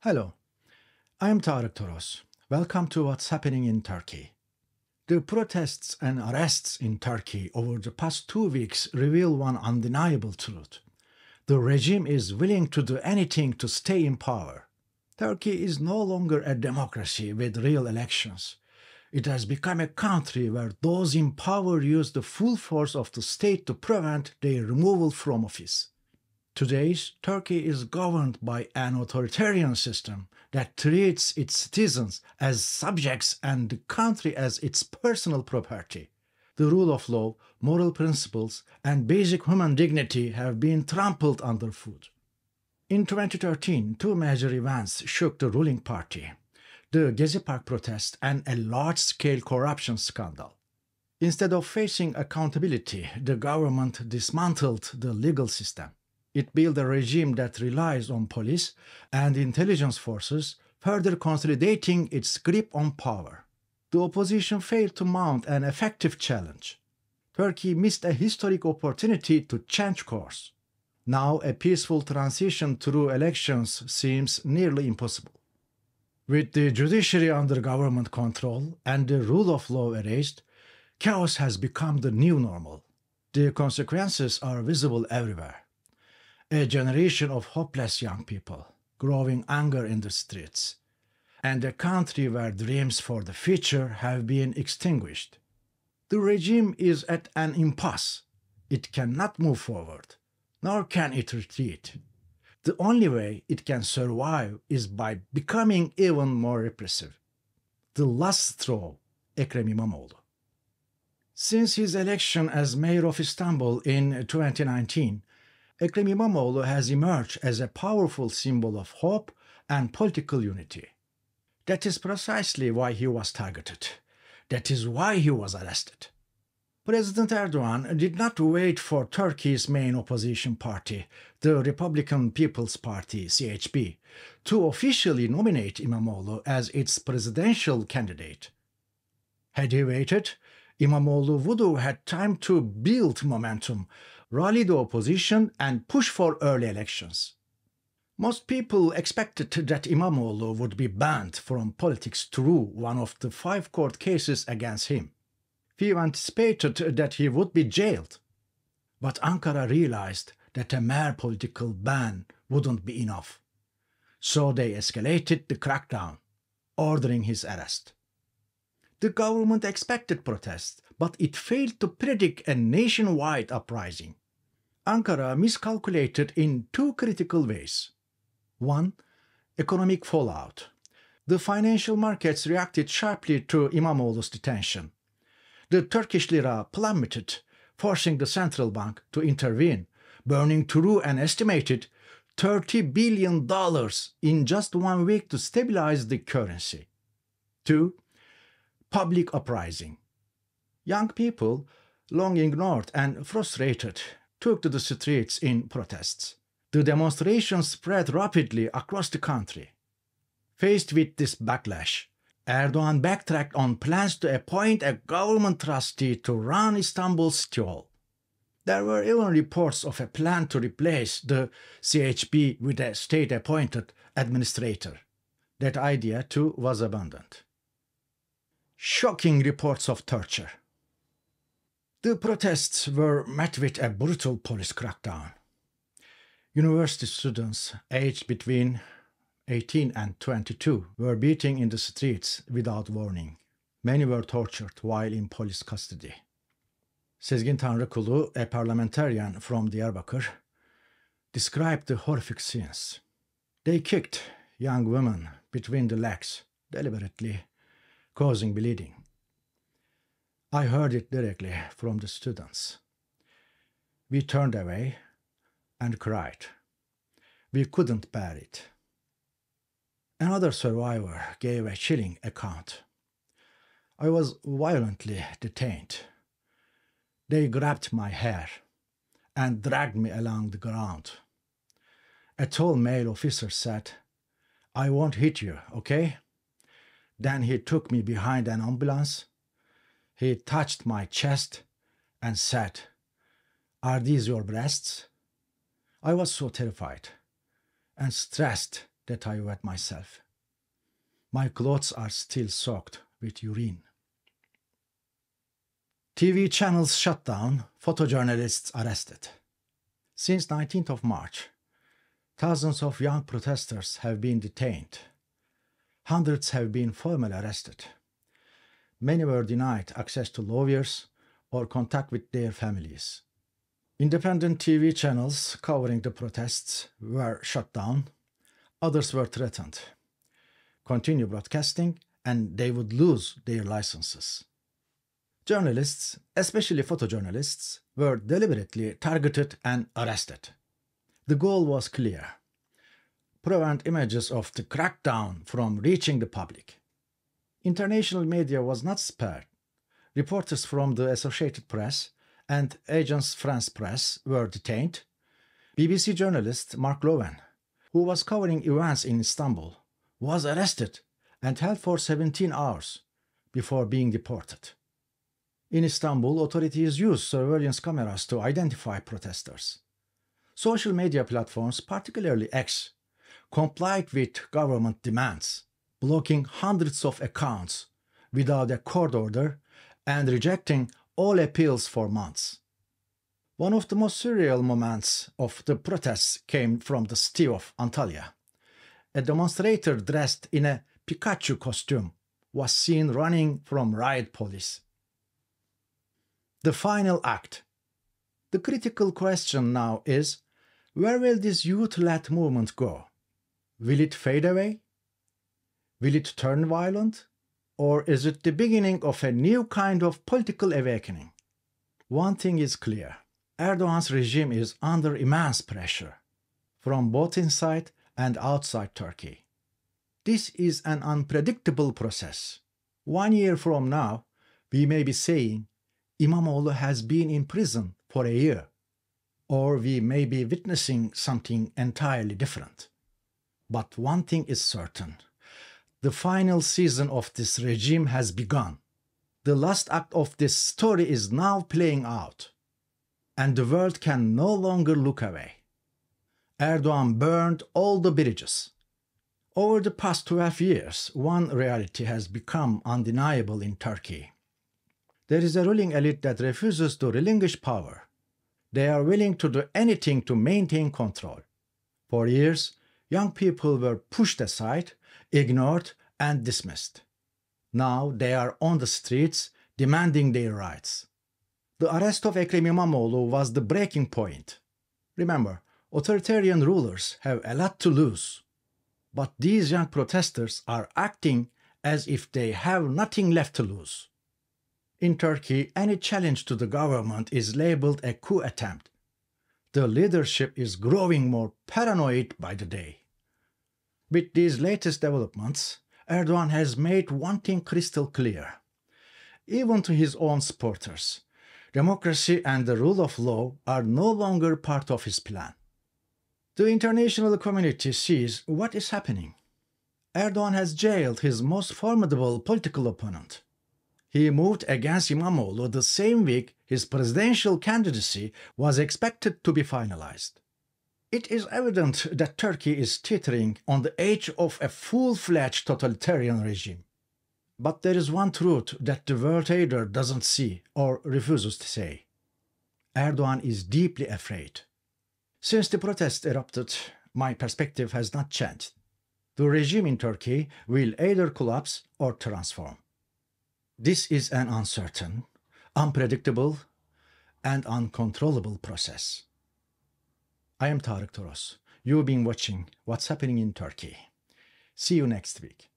Hello, I am Tarik Toros. Welcome to What's Happening in Turkey. The protests and arrests in Turkey over the past 2 weeks reveal one undeniable truth. The regime is willing to do anything to stay in power. Turkey is no longer a democracy with real elections. It has become a country where those in power use the full force of the state to prevent their removal from office. Today's Turkey is governed by an authoritarian system that treats its citizens as subjects and the country as its personal property. The rule of law, moral principles, and basic human dignity have been trampled underfoot. In 2013, two major events shook the ruling party: the Gezi Park protest and a large-scale corruption scandal. Instead of facing accountability, the government dismantled the legal system. It built a regime that relies on police and intelligence forces, further consolidating its grip on power. The opposition failed to mount an effective challenge. Turkey missed a historic opportunity to change course. Now a peaceful transition through elections seems nearly impossible. With the judiciary under government control and the rule of law erased, chaos has become the new normal. The consequences are visible everywhere. A generation of hopeless young people, growing anger in the streets, and a country where dreams for the future have been extinguished. The regime is at an impasse. It cannot move forward, nor can it retreat. The only way it can survive is by becoming even more repressive. The last straw, Ekrem İmamoğlu. Since his election as mayor of Istanbul in 2019, Ekrem İmamoğlu has emerged as a powerful symbol of hope and political unity. That is precisely why he was targeted. That is why he was arrested. President Erdogan did not wait for Turkey's main opposition party, the Republican People's Party, CHP, to officially nominate İmamoğlu as its presidential candidate. Had he waited, İmamoğlu would have had time to build momentum, rally the opposition, and push for early elections. Most people expected that İmamoğlu would be banned from politics through one of the 5 court cases against him. Few anticipated that he would be jailed. But Ankara realized that a mere political ban wouldn't be enough. So they escalated the crackdown, ordering his arrest. The government expected protests, but it failed to predict a nationwide uprising. Ankara miscalculated in 2 critical ways. 1. Economic fallout. The financial markets reacted sharply to İmamoğlu's detention. The Turkish lira plummeted, forcing the central bank to intervene, burning through an estimated $30 billion in just 1 week to stabilize the currency. 2. Public uprising. Young people, long ignored and frustrated, took to the streets in protests. The demonstrations spread rapidly across the country. Faced with this backlash, Erdogan backtracked on plans to appoint a government trustee to run Istanbul's city hall. There were even reports of a plan to replace the CHP with a state-appointed administrator. That idea, too, was abandoned. Shocking reports of torture. The protests were met with a brutal police crackdown. University students aged between 18 and 22 were beaten in the streets without warning. Many were tortured while in police custody. Sezgin Tanrıkulu, a parliamentarian from Diyarbakır, described the horrific scenes. They kicked young women between the legs, deliberately, causing bleeding. I heard it directly from the students. We turned away and cried. We couldn't bear it. Another survivor gave a chilling account. I was violently detained. They grabbed my hair and dragged me along the ground. A tall male officer said, "I won't hit you, okay?" Then he took me behind an ambulance. He touched my chest and said, "Are these your breasts?" I was so terrified and stressed that I wet myself. My clothes are still soaked with urine. TV channels shut down, photojournalists arrested. Since 19th of March, thousands of young protesters have been detained. Hundreds have been formally arrested. Many were denied access to lawyers or contact with their families. Independent TV channels covering the protests were shut down. Others were threatened. Continue broadcasting and they would lose their licenses. Journalists, especially photojournalists, were deliberately targeted and arrested. The goal was clear: prevent images of the crackdown from reaching the public. International media was not spared. Reporters from the Associated Press and Agence France-Presse were detained. BBC journalist Mark Lowen, who was covering events in Istanbul, was arrested and held for 17 hours before being deported. In Istanbul, authorities used surveillance cameras to identify protesters. Social media platforms, particularly X, complied with government demands, blocking hundreds of accounts without a court order and rejecting all appeals for months. One of the most surreal moments of the protests came from the city of Antalya. A demonstrator dressed in a Pikachu costume was seen running from riot police. The final act. The critical question now is, where will this youth-led movement go? Will it fade away? Will it turn violent? Or is it the beginning of a new kind of political awakening? One thing is clear: Erdogan's regime is under immense pressure, from both inside and outside Turkey. This is an unpredictable process. 1 year from now, we may be saying İmamoğlu has been in prison for a year, or we may be witnessing something entirely different. But one thing is certain: the final season of this regime has begun. The last act of this story is now playing out, and the world can no longer look away. Erdogan burned all the bridges. Over the past 12 years, one reality has become undeniable in Turkey. There is a ruling elite that refuses to relinquish power. They are willing to do anything to maintain control. For years, young people were pushed aside, ignored, and dismissed. Now they are on the streets demanding their rights. The arrest of Ekrem İmamoğlu was the breaking point. Remember, authoritarian rulers have a lot to lose. But these young protesters are acting as if they have nothing left to lose. In Turkey, any challenge to the government is labeled a coup attempt. The leadership is growing more paranoid by the day. With these latest developments, Erdogan has made one thing crystal clear. Even to his own supporters, democracy and the rule of law are no longer part of his plan. The international community sees what is happening. Erdogan has jailed his most formidable political opponent. He moved against İmamoğlu the same week his presidential candidacy was expected to be finalized. It is evident that Turkey is teetering on the edge of a full-fledged totalitarian regime. But there is one truth that the world either doesn't see or refuses to say. Erdogan is deeply afraid. Since the protests erupted, my perspective has not changed. The regime in Turkey will either collapse or transform. This is an uncertain, unpredictable, and uncontrollable process. I am Tarik Toros. You've been watching What's Happening in Turkey. See you next week.